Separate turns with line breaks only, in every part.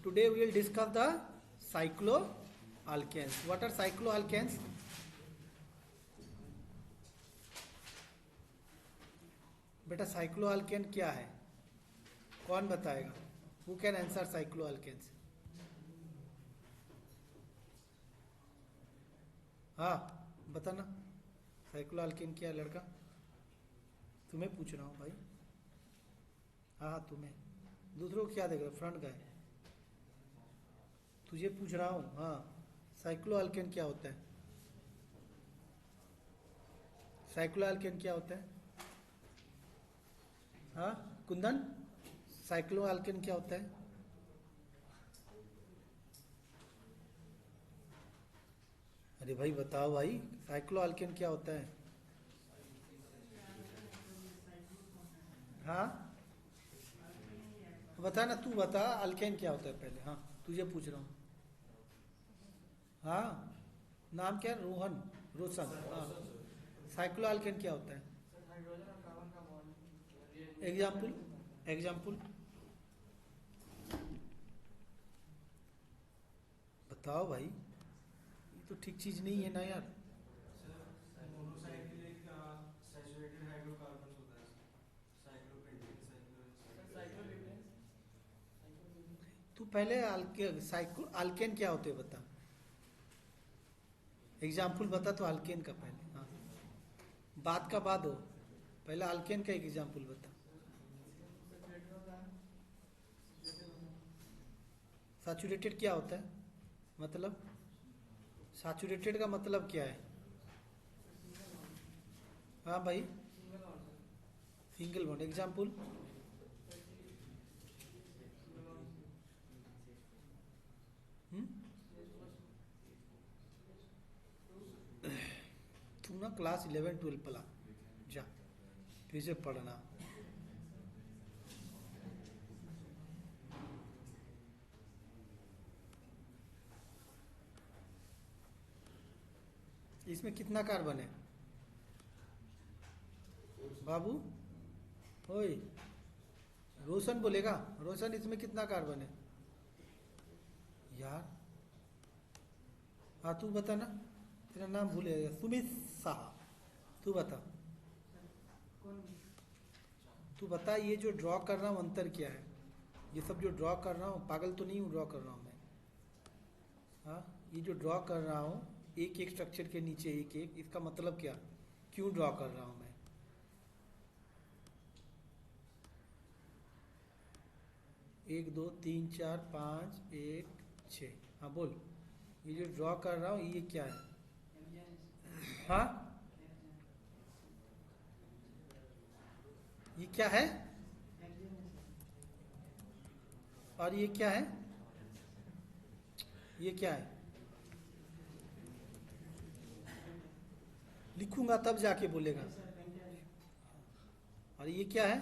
Today we will discuss the cycloalkanes. What are cycloalkanes? बेटा साइक्लोअल्केन क्या है, कौन बताएगा? Who can answer cycloalkanes? हाँ बताना, साइक्लोअल्केन क्या है? लड़का तुम्हें पूछ रहा हूँ भाई। हाँ हाँ तुम्हें, दूसरों को क्या देख रहा? फ्रंट का है, तुझे पूछ रहा हूँ। हाँ साइक्लोअल्केन क्या होता है? साइक्लोअल्केन क्या होता है? हाँ कुंदन, साइक्लोअल्केन क्या होता है? अरे भाई बताओ भाई, साइक्लोअल्केन क्या होता है? हाँ बता ना, तू बता अल्केन क्या होता है पहले। हाँ तुझे पूछ रहा हूँ। हाँ नाम क्या है? रोहन, रोशन। हाँ साइक्लोअल्केन क्या होता है? एग्जाम्पल, एग्जाम्पल बताओ भाई, ये तो ठीक चीज नहीं है ना यार।
मोनोसाइक्लिक सैचुरेटेड हाइड्रोकार्बन होता है, साइक्लोपेंटेन, साइक्लोपेंटेन।
तू पहले साइक्लो अल्केन क्या होते हैं बता, एग्जाम्पल बता तो अल्केन का पहले। हाँ बात का बाद हो, पहले अल्केन का एक एग्जाम्पल बता। सैचुरेटेड क्या होता है मतलब? सैचुरेटेड का मतलब क्या है? हाँ भाई सिंगल बॉन्ड, एग्जाम्पल। तू ना क्लास 11-12 पढ़ा जा, फिर से पढ़ना। इसमें कितना कार्बन है बाबू? ओए रोशन बोलेगा, रोशन इसमें कितना कार्बन है यार? हाँ तू बता ना, तेरा नाम भूल गया, सुमित साहा। तू बता, तू बता ये जो ड्रॉ कर रहा हूँ अंतर क्या है? ये सब जो ड्रॉ कर रहा हूँ, पागल तो नहीं हूँ ड्रॉ कर रहा हूँ मैं? हाँ ये जो ड्रॉ कर रहा हूँ एक एक स्ट्रक्चर के नीचे एक एक, इसका मतलब क्या? क्यों ड्रॉ कर रहा हूँ मैं? एक दो तीन चार पाँच एक छ। हाँ बोल, ये जो ड्रॉ कर रहा हूँ ये क्या है? हाँ ये क्या है? और ये क्या है? ये क्या है? लिखूंगा तब जाके बोलेगा। और ये क्या है?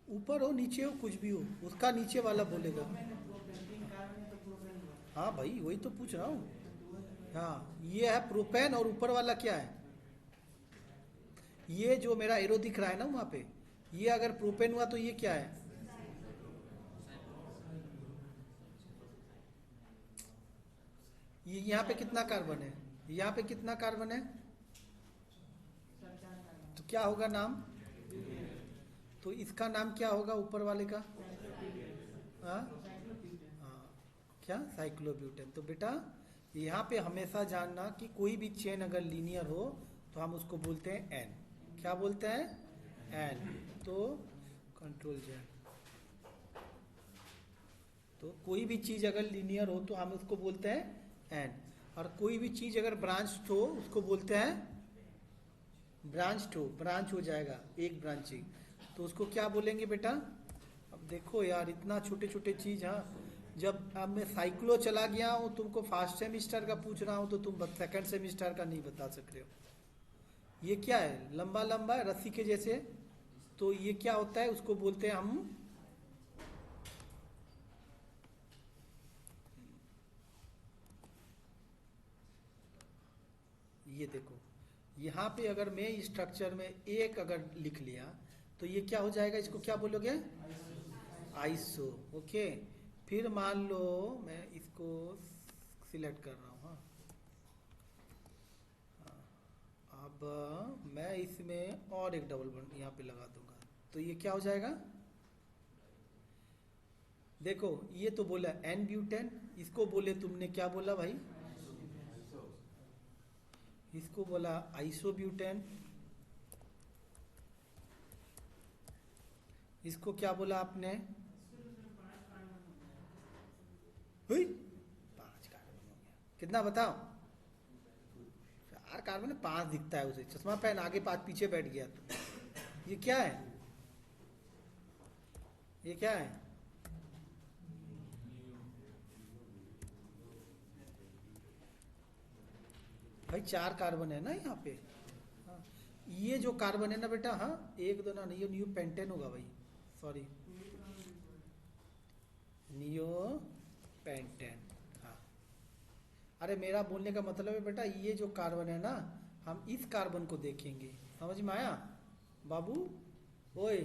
ऊपर हो नीचे हो कुछ भी हो, उसका नीचे वाला बोलेगा। हाँ भाई वही तो पूछ रहा हूँ। हाँ ये है प्रोपेन, और ऊपर वाला क्या है? ये जो मेरा एरो दिख रहा है ना वहां पे, ये अगर प्रोपेन हुआ तो ये क्या है? ये यहाँ पे कितना कार्बन है? यहाँ पे कितना कार्बन है? तो क्या होगा नाम? तो इसका नाम क्या होगा ऊपर वाले का? हाँ हाँ क्या? साइक्लोब्यूटेन। तो बेटा यहाँ पे हमेशा जानना कि कोई भी चेन अगर लीनियर हो तो हम उसको बोलते हैं एन। क्या बोलते हैं? एन। तो कंट्रोल जेड, तो कोई भी चीज अगर लीनियर हो तो हम उसको बोलते हैं एन। और कोई भी चीज अगर ब्रांच हो उसको बोलते हैं ब्रांच हो, ब्रांच हो जाएगा एक ब्रांचिंग, तो उसको क्या बोलेंगे बेटा? अब देखो यार इतना छोटे छोटे चीज। हाँ जब अब मैं साइक्लो चला गया हूँ, तुमको फर्स्ट सेमिस्टर का पूछ रहा हूँ तो तुम सेकंड सेमिस्टर का नहीं बता सक रहे हो। ये क्या है? लंबा लंबा है रस्सी के जैसे, तो ये क्या होता है? उसको बोलते हैं हम, ये देखो यहाँ पे अगर मैं इस स्ट्रक्चर में एक अगर लिख लिया तो ये क्या हो जाएगा, इसको क्या बोलोगे, आइसो। ओके, फिर मान लो मैं इसको सिलेक्ट कर रहा हूँ। हाँ, अब मैं इसमें और एक डबल बॉन्ड यहाँ पे लगा दूंगा, तो ये क्या हो जाएगा, देखो ये तो बोला एन ब्यूटेन, इसको बोले तुमने क्या बोला भाई, इसको बोला आइसोब्यूटेन, इसको क्या बोला आपने, हुई 5 कार्बन हो गया, कितना बताओ, 4 कार्बन, 5 दिखता है उसे, चश्मा पहन आगे 5 पीछे बैठ गया तो ये क्या है, ये क्या है, भाई 4 कार्बन है ना यहाँ पे। हाँ, ये जो कार्बन है ना बेटा, हाँ 1 2 ना, ये न्यू पेंटेन होगा भाई, सॉरी नियो पेंटेन। हाँ, अरे मेरा बोलने का मतलब है बेटा, ये जो कार्बन है ना, हम इस कार्बन को देखेंगे, समझ में आया बाबू, ओए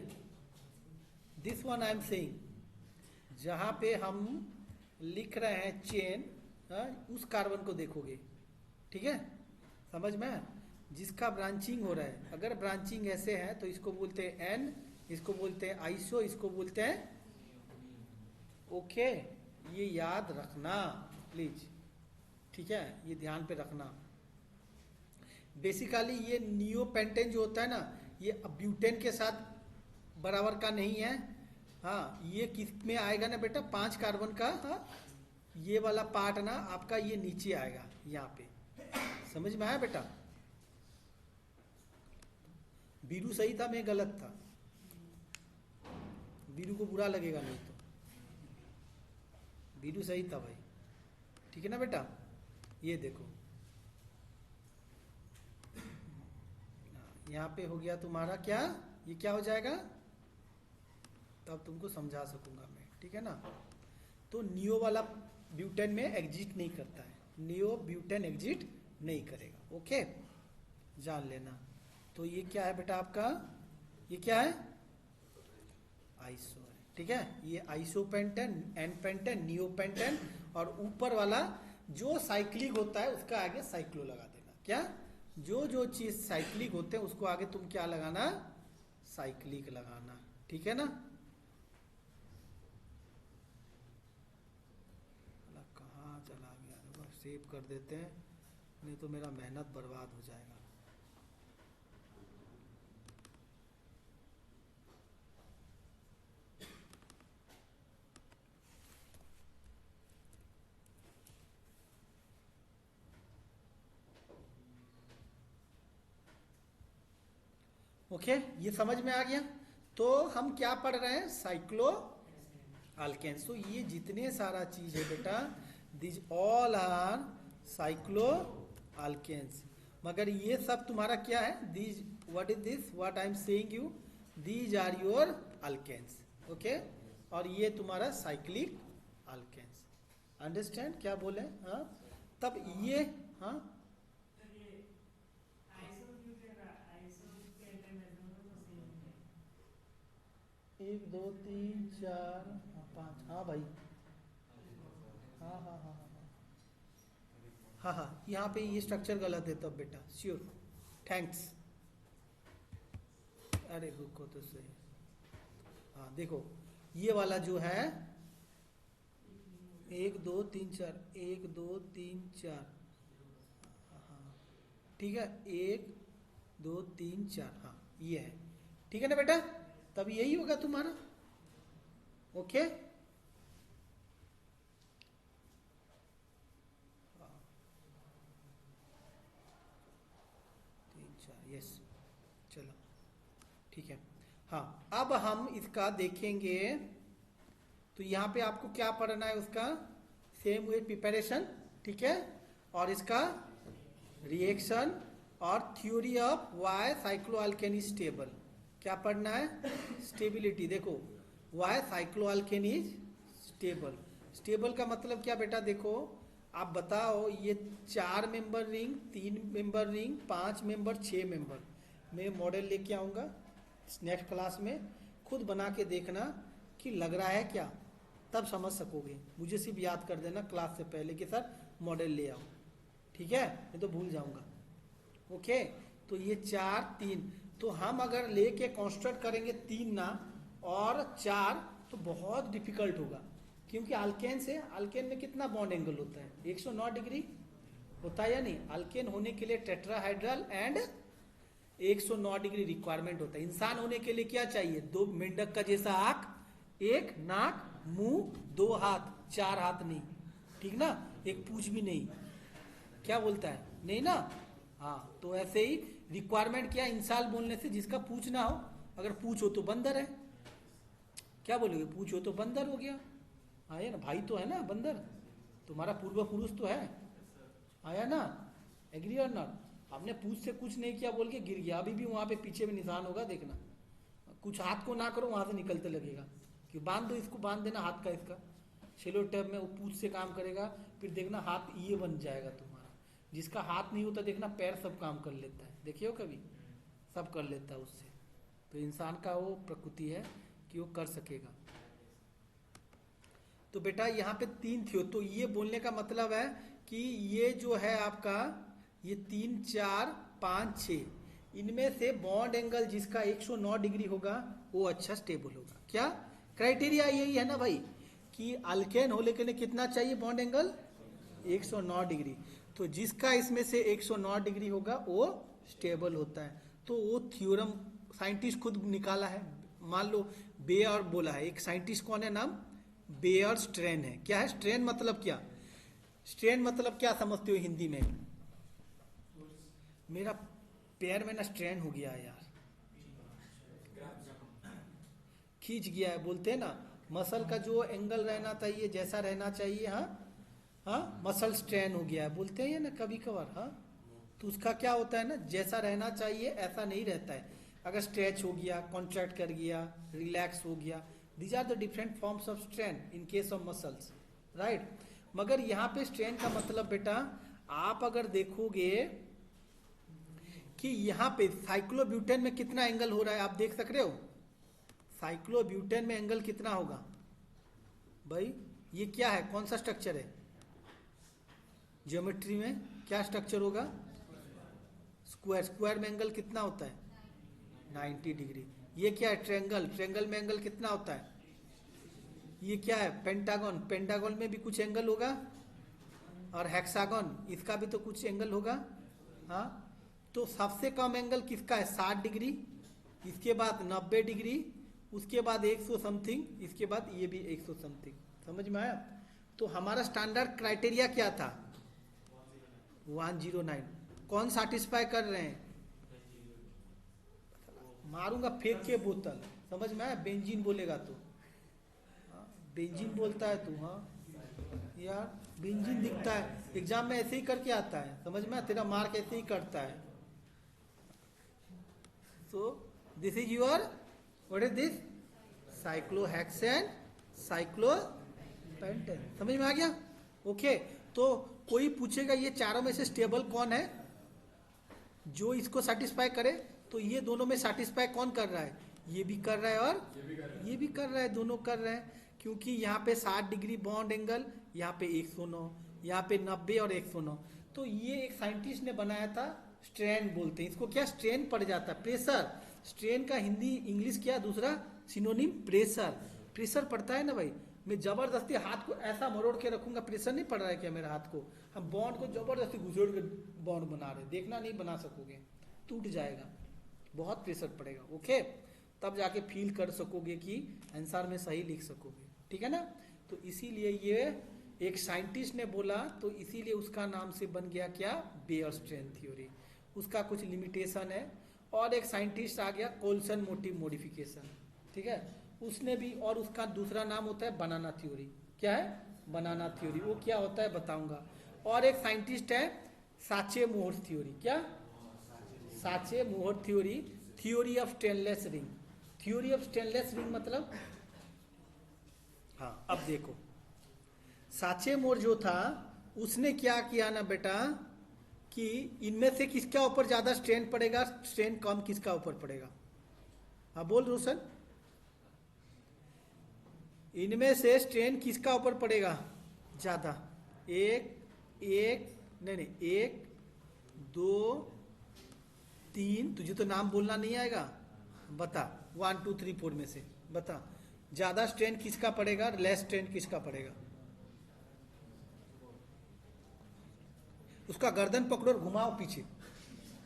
this one I am saying, जहां पे हम लिख रहे हैं चेन, उस कार्बन को देखोगे, ठीक है, समझ में आया? जिसका ब्रांचिंग हो रहा है, अगर ब्रांचिंग ऐसे है तो इसको बोलते हैं एन, इसको बोलते हैं आइसो, इसको बोलते हैं, ओके, ये याद रखना प्लीज, ठीक है, ये ध्यान पे रखना। बेसिकली ये नियोपेंटेन जो होता है ना, ये ब्यूटेन के साथ बराबर का नहीं है। हाँ, ये किस में आएगा ना बेटा, 5 कार्बन का, हाँ, ये वाला पार्ट ना आपका ये नीचे आएगा यहाँ पे, समझ में आया बेटा? बीरू सही था, मैं गलत था, बीरू को बुरा लगेगा नहीं तो, बीरू सही था भाई, ठीक है ना बेटा? ये देखो यहाँ पे हो गया तुम्हारा क्या, ये क्या हो जाएगा, तब तुमको समझा सकूंगा मैं, ठीक है ना? तो नियो वाला ब्यूटेन में एग्जिट नहीं करता है, नियो ब्यूटेन एग्जिट नहीं करेगा, ओके, जान लेना। तो ये क्या है बेटा आपका, ये क्या है, आइसो है, ठीक है, ये आइसोपेंटेन, एनपेंटेन, नियोपेंटेन, और ऊपर वाला जो साइक्लिक होता है उसका आगे साइक्लो लगा देना। क्या, जो चीज साइक्लिक होते हैं उसको आगे तुम क्या लगाना, साइक्लिक लगाना, ठीक है ना? कहाँ चला गया, सेव कर देते हैं, नहीं तो मेरा मेहनत बर्बाद हो जाएगा। ओके, ये समझ में आ गया? तो हम क्या पढ़ रहे हैं, साइक्लो अल्केन्स। तो ये जितने सारा चीज है बेटा, this all are cycloalkanes, मगर ये सब तुम्हारा क्या है, these, what is this, what I am saying you, these are your alkanes, okay, और ये तुम्हारा साइक्लिक अल्केन्स, अंडरस्टैंड क्या बोले? हाँ, तब ये, हाँ 1 2 3 4 5, हाँ भाई, हाँ हाँ हाँ हाँ हाँ हाँ, यहाँ पे ये स्ट्रक्चर गलत है तब बेटा, श्योर, थैंक्स, अरे रुको तो सही, हाँ देखो ये वाला जो है 1 2 3 4, 1 2 3 4, हाँ ठीक है, 1 2 3 4, हाँ ये है, ठीक है ना बेटा? तब यही होगा तुम्हारा, ओके, यस, चलो ठीक है। हाँ, अब हम इसका देखेंगे, तो यहाँ पे आपको क्या पढ़ना है, उसका सेम वे प्रिपरेशन, ठीक है, और इसका रिएक्शन और theory of Y cycloalkane is stable, क्या पढ़ना है, स्टेबिलिटी। देखो Y cycloalkane is stable, stable का मतलब क्या बेटा, देखो आप बताओ, ये 4 member ring, 3 member ring, 5 member, 6 member, मैं मॉडल लेके आऊंगा, नेक्स्ट क्लास में खुद बना के देखना कि लग रहा है क्या, तब समझ सकोगे। मुझे सिर्फ याद कर देना क्लास से पहले कि सर मॉडल ले आओ, ठीक है, नहीं तो भूल जाऊंगा। ओके, तो ये 4 3, तो हम अगर लेके कंस्ट्रक्ट करेंगे 3 ना और 4 तो बहुत डिफिकल्ट होगा, क्योंकि अल्केन से, अल्केन में कितना बॉन्ड एंगल होता है, 109 डिग्री होता है या नहीं। अल्केन होने के लिए टेट्राहाइड्रल एंड 109 डिग्री रिक्वायरमेंट होता है। इंसान होने के लिए क्या चाहिए, 2 मेंढक का जैसा आंख, 1 नाक, मुंह, 2 हाथ, 4 हाथ नहीं, ठीक ना, 1 पूंछ भी नहीं, क्या बोलता है, नहीं ना। हाँ, तो ऐसे ही रिक्वायरमेंट क्या, इंसान बोलने से जिसका पूंछ ना हो, अगर पूंछ हो तो बंदर है, क्या बोलोगे, पूंछ हो तो बंदर हो गया, आया ना, भाई तो है ना बंदर, तुम्हारा पूर्व पुरुष तो है, आया ना, एग्री और नॉट। हमने पूछ से कुछ नहीं किया बोल के गिर गया, अभी भी वहां पे पीछे में निशान होगा, देखना, कुछ हाथ को ना करो, वहां से निकलते लगेगा, कि बांध दो इसको, बांध देना हाथ का, इसका सेलो टेप में वो पूछ से काम करेगा, फिर देखना हाथ ये बन जाएगा तुम्हारा। जिसका हाथ नहीं होता देखना पैर सब काम कर लेता है, देखियो कभी, सब कर लेता है उससे। तो इंसान का वो प्रकृति है कि वो कर सकेगा। तो बेटा यहाँ पे 3 थी, तो ये बोलने का मतलब है कि ये जो है आपका, ये 3 4 5 6, इनमें से बॉन्ड एंगल जिसका 109 डिग्री होगा वो अच्छा स्टेबल होगा। क्या क्राइटेरिया यही है ना भाई, कि अल्केन होने के लिए कितना चाहिए बॉन्ड एंगल, 109 डिग्री। तो जिसका इसमें से 109 डिग्री होगा वो स्टेबल होता है। तो वो थ्योरम साइंटिस्ट खुद निकाला है, मान लो बेयर बोला है, एक साइंटिस्ट कौन है, नाम बेयर स्ट्रेन है। क्या है स्ट्रेन, मतलब क्या, स्ट्रेन मतलब क्या समझते हो हिंदी में, मेरा पैर में ना स्ट्रेन हो गया है यार, खींच गया है, बोलते हैं ना, मसल का जो एंगल रहना चाहिए जैसा रहना चाहिए, हाँ हाँ, मसल स्ट्रेन हो गया है, बोलते हैं ना कभी कभार, हाँ, तो उसका क्या होता है ना, जैसा रहना चाहिए ऐसा नहीं रहता है। अगर स्ट्रेच हो गया, कॉन्ट्रैक्ट कर गया, रिलैक्स हो गया, these are the different forms of strain in case of muscles, right. मगर यहाँ पे स्ट्रेन का मतलब बेटा, आप अगर देखोगे कि यहाँ पे साइक्लोब्यूटेन में कितना एंगल हो रहा है, आप देख सक रहे हो, साइक्लोब्यूटेन में एंगल कितना होगा भाई, ये क्या है, कौन सा स्ट्रक्चर है, ज्योमेट्री में क्या स्ट्रक्चर होगा, स्क्वायर, स्क्वायर में एंगल कितना होता है, 90 डिग्री। ये क्या है, ट्रायंगल, ट्रायंगल में एंगल कितना होता है, ये क्या है, पेंटागन, पेंटागन में भी कुछ एंगल होगा, और हेक्सागन, इसका भी तो कुछ एंगल होगा, हाँ। तो सबसे कम एंगल किसका है, 60 डिग्री, इसके बाद 90 डिग्री, उसके बाद 100 समथिंग, इसके बाद ये भी 100 समथिंग, समझ में आया। तो हमारा स्टैंडर्ड क्राइटेरिया क्या था, 109, कौन सैटिस्फाई कर रहे हैं, मारूंगा फेंक के बोतल, समझ में आया, बेंजीन बोलेगा तो, बेंजीन बोलता है तू, हाँ यार बेंजीन दिखता है एग्जाम में, ऐसे ही करके आता है, समझ में, तेरा मार्क ऐसे ही करता है। So this is your, what is this, cyclohexane, cyclopentane, समझ में आ गया। ओके, तो कोई पूछेगा ये चारों में से स्टेबल कौन है, जो इसको सेटिस्फाई करे, तो ये दोनों में सेटिस्फाई कौन कर रहा है, ये भी कर रहा है और ये भी कर रहा है, दोनों कर रहे हैं, क्योंकि यहाँ पे 60 डिग्री बॉन्ड एंगल, यहाँ पे 109, यहाँ पे 90 और 109। तो ये एक साइंटिस्ट ने बनाया था, स्ट्रेन बोलते हैं इसको, क्या स्ट्रेन पड़ जाता है, प्रेशर, स्ट्रेन का हिंदी इंग्लिश क्या दूसरा सिनोनिम, प्रेशर, प्रेशर पड़ता है ना भाई। मैं जबरदस्ती हाथ को ऐसा मरोड़ के रखूंगा, प्रेशर नहीं पड़ रहा है क्या मेरा हाथ को, हम बॉन्ड को जबरदस्ती घुसेड़ के बॉन्ड बना रहे, देखना नहीं बना सकोगे, टूट जाएगा, बहुत प्रेशर पड़ेगा। ओके, तब जाके फील कर सकोगे कि आंसर में सही लिख सकोगे, ठीक है ना। तो इसीलिए ये एक साइंटिस्ट ने बोला, तो इसीलिए उसका नाम से बन गया क्या, बेयर स्ट्रेन थ्योरी। उसका कुछ लिमिटेशन है, और एक साइंटिस्ट आ गया कोल्सन मोटिव मॉडिफिकेशन, ठीक है, उसने भी, और उसका दूसरा नाम होता है बनाना थ्योरी। क्या है, बनाना थ्योरी, वो क्या होता है बताऊंगा। और एक साइंटिस्ट है साचे मोहर थ्योरी, क्या, साचे मोहर theory, theory of stainless ring, theory of stainless ring मतलब, हाँ अब देखो, साचे मोर जो था उसने क्या किया ना बेटा, कि इनमें से किसका ऊपर ज्यादा स्ट्रेन पड़ेगा, स्ट्रेन कम किसका ऊपर पड़ेगा, हाँ बोल रोशन। इनमें से स्ट्रेन किसका ऊपर पड़ेगा ज्यादा? एक नहीं नहीं, 1 2 3, तुझे तो नाम बोलना नहीं आएगा, बता 1 2 3 4 में से बता, ज्यादा स्ट्रेन किसका पड़ेगा, लेस स्ट्रेन किसका पड़ेगा? उसका गर्दन पकड़ो और घुमाओ पीछे,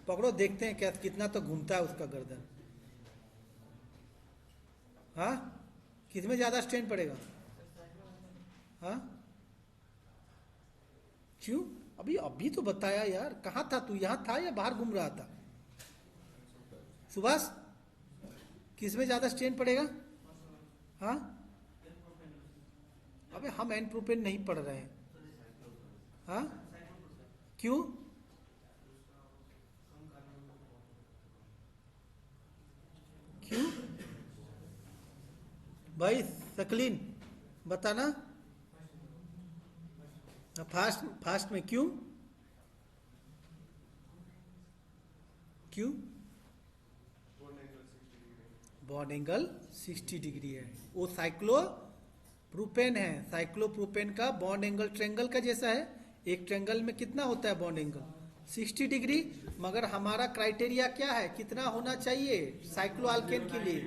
पकड़ो, देखते हैं क्या कितना तो घूमता है उसका गर्दन। हाँ, किसमें ज्यादा स्ट्रेन पड़ेगा? हाँ, क्यों? अभी अभी तो बताया यार, कहाँ था तू? यहाँ था या बाहर घूम रहा था? सुभाष, किसमें ज्यादा स्ट्रेन पड़ेगा? हाँ, अबे हम एनप्रोपेन नहीं पढ़ रहे हैं। हाँ, क्यों? क्यों भाई सकलीन, बताना फास्ट फास्ट में, क्यों? क्यों? बॉन्ड एंगल 60 डिग्री है, वो साइक्लोप्रोपेन है। साइक्लोप्रोपेन का बॉन्ड एंगल ट्रेंगल का जैसा है। एक ट्रेंगल में कितना होता है बॉन्ड एंगल? 60 डिग्री। मगर हमारा क्राइटेरिया क्या है, कितना होना चाहिए साइक्लो अल्केन के लिए?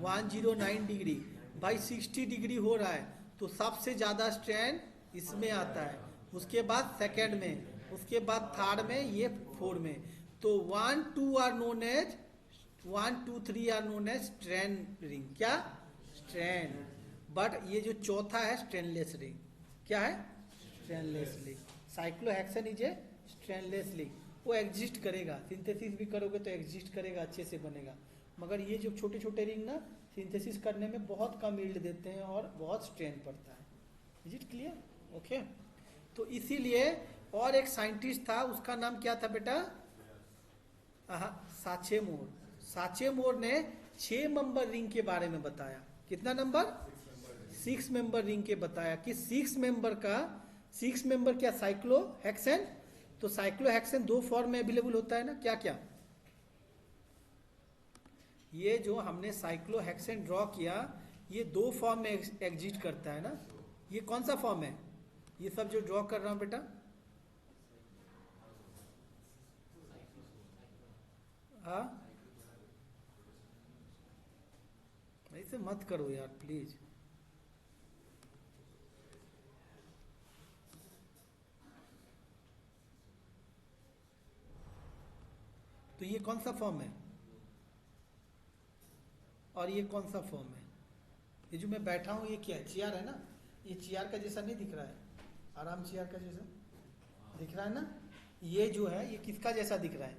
109 डिग्री। भाई 60 डिग्री हो रहा है तो सबसे ज्यादा स्ट्रेन इसमें आता है, उसके बाद सेकेंड में, उसके बाद थर्ड में, ये 4 में। तो 1 2 are known as 1 2 3 are known as strain ring. क्या? स्ट्रेन। बट ये जो चौथा है स्ट्रेनलेस रिंग, क्या है? Strainless ring. Cyclohexane is a strainless ring. वो एग्जिस्ट करेगा, सिंथेसिस भी करोगे तो एग्जिस्ट करेगा, अच्छे से बनेगा। मगर ये जो छोटे छोटे रिंग ना सिंथेसिस करने में बहुत कम यील्ड देते हैं और बहुत स्ट्रेन पड़ता है। Is it clear? ओके। तो इसीलिए, और एक साइंटिस्ट था, उसका नाम क्या था बेटा? साचेमोर। साचेमोर ने 6 मेंबर रिंग के बारे में बताया। कितना नंबर? 6 मेंबर रिंग के बताया कि 6 मेंबर क्या? साइक्लोहेक्सेन। तो साइक्लोहेक्सेन 2 फॉर्म में अवेलेबल होता है ना, क्या क्या? ये जो हमने साइक्लोहेक्सेन ड्रॉ किया, ये 2 फॉर्म में एग्जिस्ट करता है ना। ये कौन सा फॉर्म है? ये सब जो ड्रॉ कर रहा हूं बेटा, हाँ, ऐसे मत करो यार प्लीज। तो ये कौन सा फॉर्म है और ये कौन सा फॉर्म है? ये जो मैं बैठा हूं ये क्या है? चेयर है ना। ये चेयर का जैसा नहीं दिख रहा है? आराम चेयर का जैसा दिख रहा है ना। ये जो है ये किसका जैसा दिख रहा है?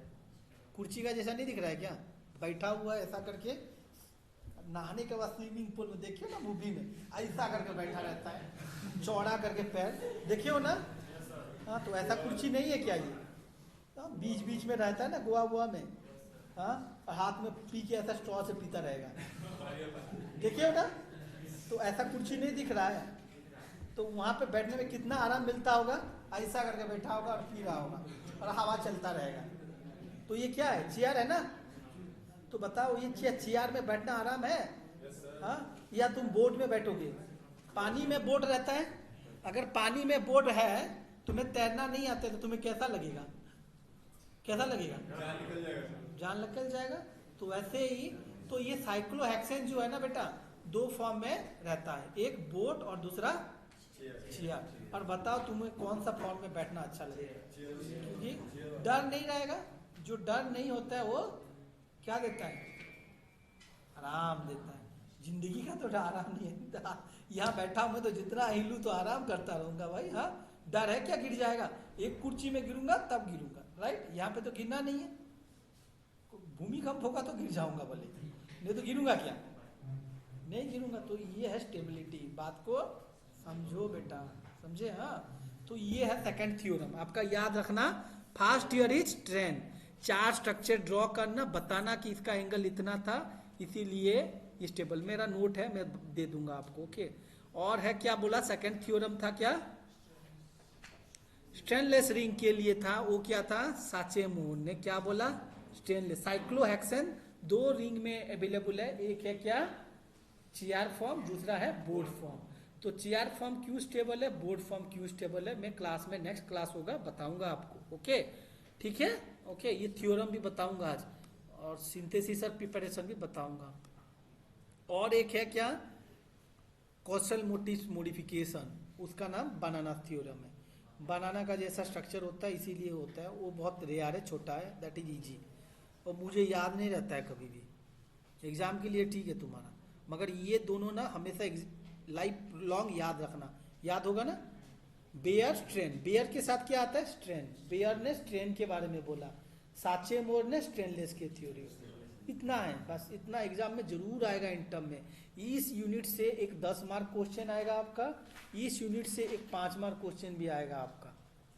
कुर्सी का जैसा नहीं दिख रहा है क्या? बैठा हुआ है ऐसा करके, नहाने के बाद स्विमिंग पूल में देखिए ना, मूवी में ऐसा करके बैठा रहता है, चौड़ा करके पैर, देखिए हो ना। हाँ, तो ऐसा कुर्सी नहीं है क्या ये? बीच बीच में रहता है ना गोवा वोवा में। हाँ, हाथ में पी के ऐसा स्ट्रॉ से पीता रहेगा, देखिए हो ना। तो ऐसा कुर्सी नहीं दिख रहा है, तो वहां पे बैठने में कितना आराम मिलता होगा? ऐसा करके बैठा होगा और पी रहा होगा और हवा चलता रहेगा। तो ये क्या है? चेयर है ना। तो बताओ ये चेयर में बैठना आराम है? हाँ, या तुम बोट में बैठोगे? पानी में बोट रहता है, अगर पानी में बोट है, तुम्हें तैरना नहीं आता तो तुम्हें कैसा लगेगा? कैसा लगेगा? जान निकल जाएगा। तो वैसे ही तो ये साइक्लोहेक्सेन जो है ना बेटा, 2 फॉर्म में रहता है, एक बोट और दूसरा चेयर। और बताओ तुम्हें कौन सा फॉर्म में बैठना अच्छा लगेगा? क्योंकि डर नहीं रहेगा। जो डर नहीं होता है वो क्या देता है? आराम देता है। जिंदगी का तो आराम नहीं है। यहाँ बैठा हूं मैं तो जितना हिलूं तो आराम करता रहूंगा भाई। हाँ, डर है क्या गिर जाएगा? एक कुर्सी में गिरूंगा तब गिरूंगा, राइट? यहाँ पे तो गिरना नहीं है। भूमिकंप होगा तो गिर जाऊंगा भले, नहीं तो गिरूंगा क्या? नहीं गिरूंगा। तो ये है स्टेबिलिटी। बात को समझो बेटा, समझे? हाँ, तो ये है सेकंड थ्योरम आपका, याद रखना। First year is train. 4 structure draw करना, बताना कि इसका एंगल इतना था, इसीलिए इस टेबल मेरा नोट है, मैं दे दूंगा आपको। ओके। और है क्या बोला? सेकंड थ्योरम था क्या? स्टेनलेस रिंग के लिए था, वो क्या था? साचेमोर ने क्या बोला? स्टेनलेस। साइक्लोहेक्सेन दो रिंग में अवेलेबल है, एक है क्या चेयर फॉर्म, दूसरा है बोर्ड फॉर्म। तो चेयर फॉर्म क्यों स्टेबल है, बोर्ड फॉर्म क्यों स्टेबल है, मैं क्लास में नेक्स्ट क्लास होगा बताऊंगा आपको। ओके ठीक है, ओके ये थ्योरम भी बताऊंगा आज, और सिंथेसिस और प्रिपरेशन भी बताऊंगा। और एक है क्या कौशल मोटिव मॉडिफिकेशन, उसका नाम बनाना थ्योरम है। बनाना का जैसा स्ट्रक्चर होता है इसीलिए होता है, वो बहुत रेयर है, छोटा है, दैट इज इजी, और मुझे याद नहीं रहता है कभी भी, एग्जाम के लिए ठीक है तुम्हारा, मगर ये दोनों ना हमेशा लाइफ लॉन्ग याद रखना, याद होगा ना। बेयर स्ट्रेन, बेयर के साथ क्या आता है स्ट्रेन, बेयर ने स्ट्रेन के बारे में बोला, साचे मोर ने स्ट्रेनलेस की थ्योरी, इतना है बस, इतना एग्जाम में जरूर आएगा इन टर्म में। इस यूनिट से एक 10 मार्क क्वेश्चन आएगा आपका, इस यूनिट से एक 5 मार्क क्वेश्चन भी आएगा आपका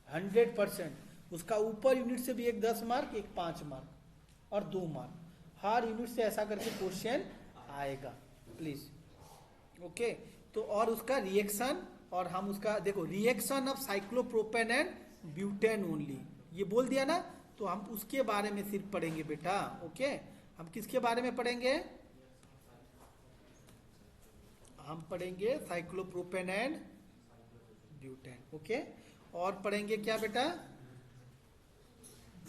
100%, उसका ऊपर यूनिट से भी एक 10 मार्क, एक 5 मार्क और 2 मार्क, हर यूनिट से ऐसा करके क्वेश्चन आएगा प्लीज। ओके तो और उसका रिएक्शन, और हम उसका देखो reaction of cyclopropane and butane only, ये बोल दिया ना, तो हम उसके बारे में सिर्फ पढ़ेंगे बेटा। ओके हम किसके बारे में पढ़ेंगे, हम पढ़ेंगे साइक्लोप्रोपेन एंड ब्यूटेन। ओके और पढ़ेंगे क्या बेटा,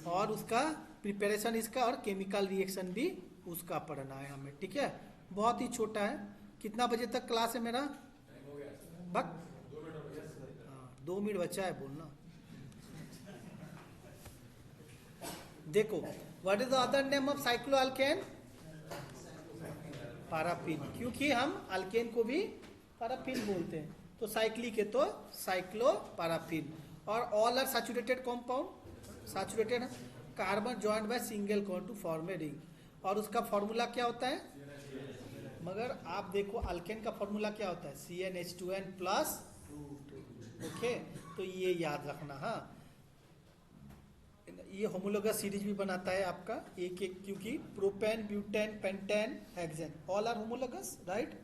और उसका प्रिपरेशन इसका, और केमिकल रिएक्शन भी उसका पढ़ना है हमें, ठीक है। बहुत ही छोटा है, कितना बजे तक क्लास है मेरा, बक 2 मिनट बचा है बोलना। देखो what is the other name of cyclo alkane, paraffin, क्योंकि हम अल्केन को भी पैराफिन बोलते हैं, तो साइक्लिक है तो साइक्लो पैराफिन। और all are saturated compound, saturated carbon joint by single bond to form a ring, और उसका फॉर्मूला क्या होता है, मगर आप देखो अल्केन का फॉर्मूला क्या होता है CnH2n प्लस 2। ओके तो ये याद रखना, हाँ ये होमोलोगस सीरीज भी बनाता है आपका एक एक, क्योंकि propane butane pentane hexane all are homologous right,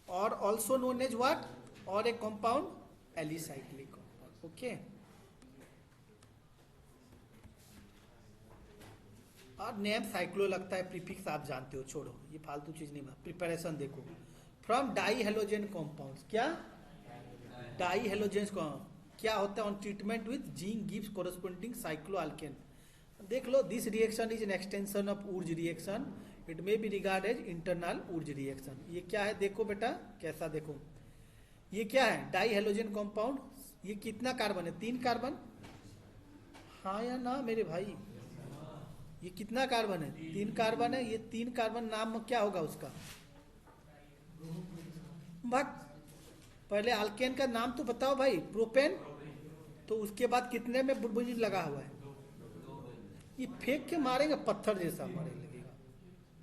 और ऑल्सो नोन एज व्हाट, और एक कंपाउंड एलिसाइक्लिक कंपाउंड। ओके और नेम साइक्लो लगता है, प्रीफिक्स आप जानते हो, छोड़ो ये फालतू चीज नहीं। प्रिपरेशन देखो, फ्रॉम डाई हेलोजेन कंपाउंड्स, क्या डाई हेलोजेन क्या होता है, on treatment with zinc gives corresponding cyclo alkane. देख लो this reaction is an extension of Wurtz reaction, it may be regard as internal Wurtz reaction. ये क्या है देखो बेटा, कैसा देखो, ये क्या है डाई हेलोजेन कंपाउंड, ये कितना कार्बन है 3 कार्बन, हाँ या ना मेरे भाई, ये कितना कार्बन है 3 कार्बन है, ये 3 कार्बन नाम क्या होगा उसका, भाग पहले अल्केन का नाम तो बताओ भाई, प्रोपेन, तो उसके बाद कितने में ब्रोमीन लगा हुआ है, ये फेंक के मारेंगे पत्थर जैसा मारे लगेगा,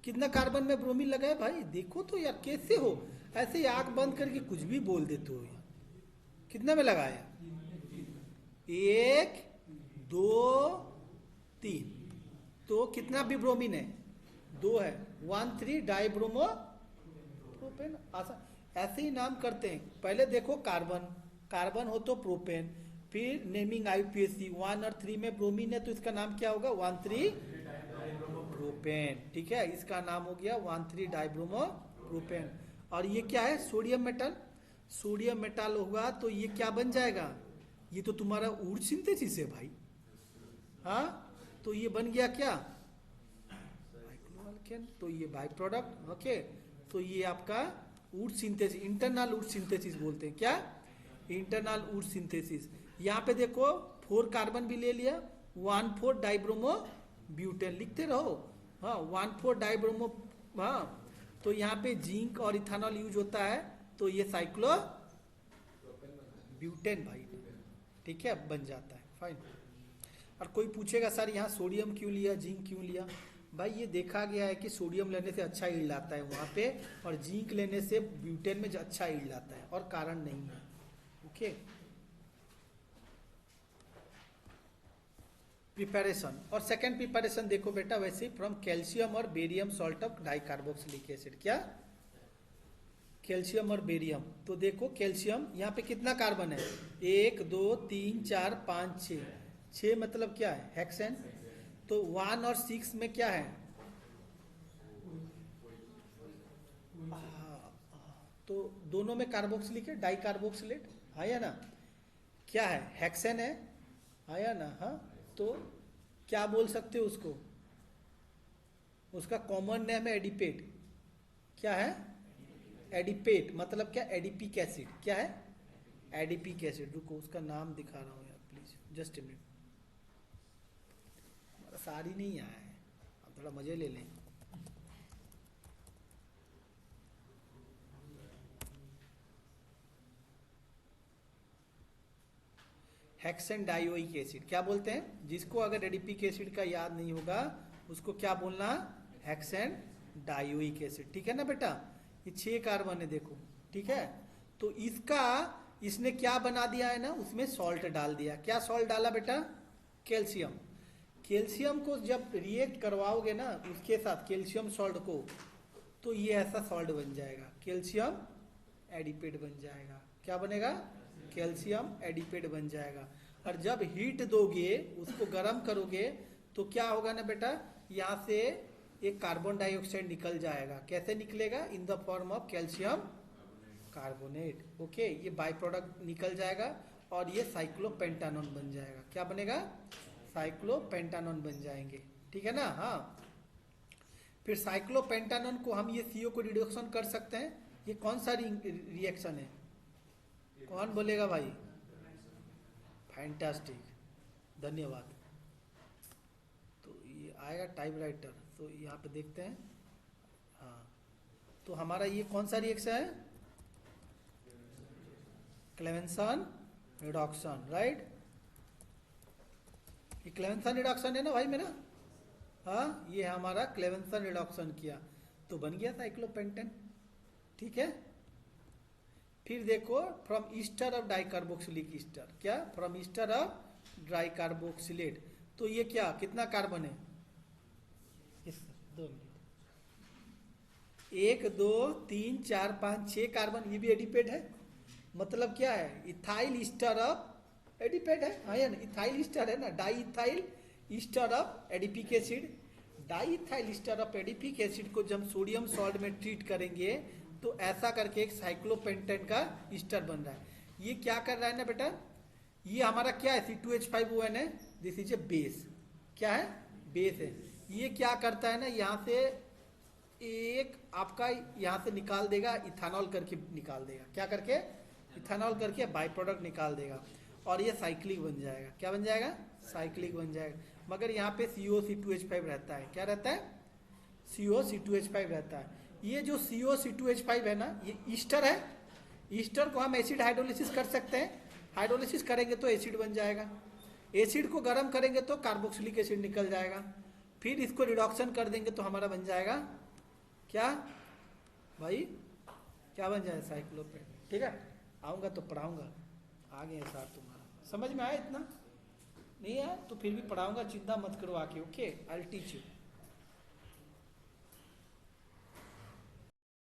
कितना कार्बन में ब्रोमीन लगा है भाई, देखो तो यार कैसे हो, ऐसे आंख बंद करके कुछ भी बोल देते हो यार, कितना में लगाया 1 2 3, तो कितना भी ब्रोमीन है 2 है, 1,3 डाइब्रोमो प्रोपेन, ऐसे ही नाम करते हैं। पहले देखो कार्बन, कार्बन हो तो प्रोपेन, फिर नेमिंग IUPAC 1 और 3 में ब्रोमीन है तो इसका नाम क्या होगा 1,3 प्रोपेन, ठीक है, इसका नाम हो गया 1,3 डाइब्रोमो प्रोपेन। और ये क्या है सोडियम मेटल, सोडियम मेटल होगा तो ये क्या बन जाएगा, ये तो तुम्हारा ऊर्ज सिंथेसिस है भाई, हाँ तो ये बन गया क्या साइक्लोअल्केन, तो ये बाय प्रोडक्ट। ओके तो ये आपका Wurtz synthesis, internal Wurtz synthesis बोलते हैं, क्या इंटरनल ऊर्ज सिंथेसिस। यहाँ पे देखो 4 कार्बन भी ले लिया, 1,4 डाइब्रोमो ब्यूटेन लिखते रहो, हाँ 1,4 डाइब्रोमो, हाँ तो यहाँ पे जिंक और इथेनॉल यूज होता है, तो ये साइक्लो ब्यूटेन भाई, ठीक है बन जाता है, फाइन। और कोई पूछेगा सर यहाँ सोडियम क्यों लिया, जिंक क्यों लिया, भाई ये देखा गया है कि सोडियम लेने से अच्छा ईल्ड आता है वहाँ पे, और जिंक लेने से ब्यूटेन में अच्छा ईल्ड आता है, और कारण नहीं है। ओके प्रिपरेशन, और सेकंड प्रिपरेशन देखो बेटा वैसे फ्रॉम कैल्शियम और barium salt of dicarboxylic acid, क्या कैल्शियम और बेरियम, तो देखो कैल्शियम यहाँ पे कितना कार्बन है 1 2 3 4 5 6, 6 मतलब क्या है हेक्सेन, तो 1 और 6 में क्या है? तो दोनों में कार्बोक्सिलिक है, डाई कार्बोक्सिलेट, हाँ या ना? क्या है? हेक्सेन है, हाँ या ना? हाँ, तो क्या बोल सकते हो उसको? उसका कॉमन नेम है एडिपेट। क्या है? एडिपेट मतलब क्या? Adipic acid. क्या है? Adipic acid. रुको उसका नाम दिखा रहा हूँ यार, प्लीज जस्ट ए मिनट। हमारा सारी नहीं आया है, अब थोड़ा मजे ले लें। हेक्सेन डाइओइक एसिड क्या बोलते हैं? जिसको अगर एडिपिक एसिड का याद नहीं होगा उसको क्या बोलना? Hexane dioic acid. ठीक है ना बेटा? ये 6 कार्बन है देखो, ठीक है? तो इसका इसने क्या बना दिया है ना, उसमें सॉल्ट डाल दिया। क्या सॉल्ट डाला बेटा? कैल्शियम। कैल्शियम को जब रिएक्ट करवाओगे ना उसके साथ कैल्शियम सॉल्ट को, तो ये ऐसा सॉल्ट बन जाएगा, कैल्शियम एडिपेट बन जाएगा। क्या बनेगा? कैल्शियम एडिपेट बन जाएगा। और जब हीट दोगे, उसको गर्म करोगे, तो क्या होगा ना बेटा, यहाँ से एक कार्बन डाइऑक्साइड निकल जाएगा। कैसे निकलेगा? In the form of calcium carbonate. Okay, ये बाई प्रोडक्ट निकल जाएगा और ये साइक्लोपेंटानोन बन जाएगा। क्या बनेगा? साइक्लोपेंटानोन बन जाएंगे। ठीक है ना? हाँ, फिर साइक्लोपेंटानोन को हम ये CO को रिडक्शन कर सकते हैं। ये कौन सा रिएक्शन है? कौन बोलेगा भाई? फैंटास्टिक, धन्यवाद। तो ये आएगा टाइपराइटर, तो यहाँ पे देखते हैं। हाँ, तो हमारा ये कौन सा रिएक्शन है? क्लेवेंसन रिडक्शन, राइट? ये क्लेवेंसन रिडक्शन है ना भाई मेरा? हाँ, ये हमारा क्लेवेंसन रिडक्शन किया तो बन गया साइक्लोपेंटेन। ठीक है? फिर देखो, from ester of dicarboxylic ester. क्या? From ester of dicarboxylate. तो ये क्या, कितना कार्बन है? 2 मिनट, 1 2 3 4 5 6 कार्बन। ये भी एडिपेट है। मतलब क्या है? इथाइल ईस्टर ऑफ एडिपेट है, हाँ या ना? इथाइल ईस्टर है ना, di ethyl ester of adipic acid. Di ethyl ester of adipic acid को जब सोडियम सॉल्ट में ट्रीट करेंगे तो ऐसा करके एक साइक्लोपेंटेन का ईस्टर बन रहा है। ये क्या कर रहा है ना बेटा, ये हमारा क्या है? C2H5ON है। This is a base. क्या है? बेस है। ये क्या करता है ना, यहाँ से एक आपका यहाँ से निकाल देगा, इथानॉल करके निकाल देगा। क्या करके? इथानॉल करके बाई प्रोडक्ट निकाल देगा और ये साइक्लिक बन जाएगा। क्या बन जाएगा? साइक्लिक बन जाएगा। मगर यहाँ पे CO-C2H5 रहता है। क्या रहता है? CO-C2H5 रहता है। ये जो CO-C2H5 है ना, ये ईस्टर है। ईस्टर को हम एसिड हाइड्रोलिसिस कर सकते हैं। हाइड्रोलिसिस करेंगे तो एसिड बन जाएगा। एसिड को गर्म करेंगे तो कार्बोक्सिलिक एसिड निकल जाएगा। फिर इसको रिडक्शन कर देंगे तो हमारा बन जाएगा क्या भाई? क्या बन जाएगा? साइक्लोपेंट। ठीक है? आऊँगा तो पढ़ाऊँगा आगे सर। तुम्हारा समझ में आया? इतना नहीं आया तो फिर भी पढ़ाऊँगा, चिंता मत करो आके। Okay, I will teach you.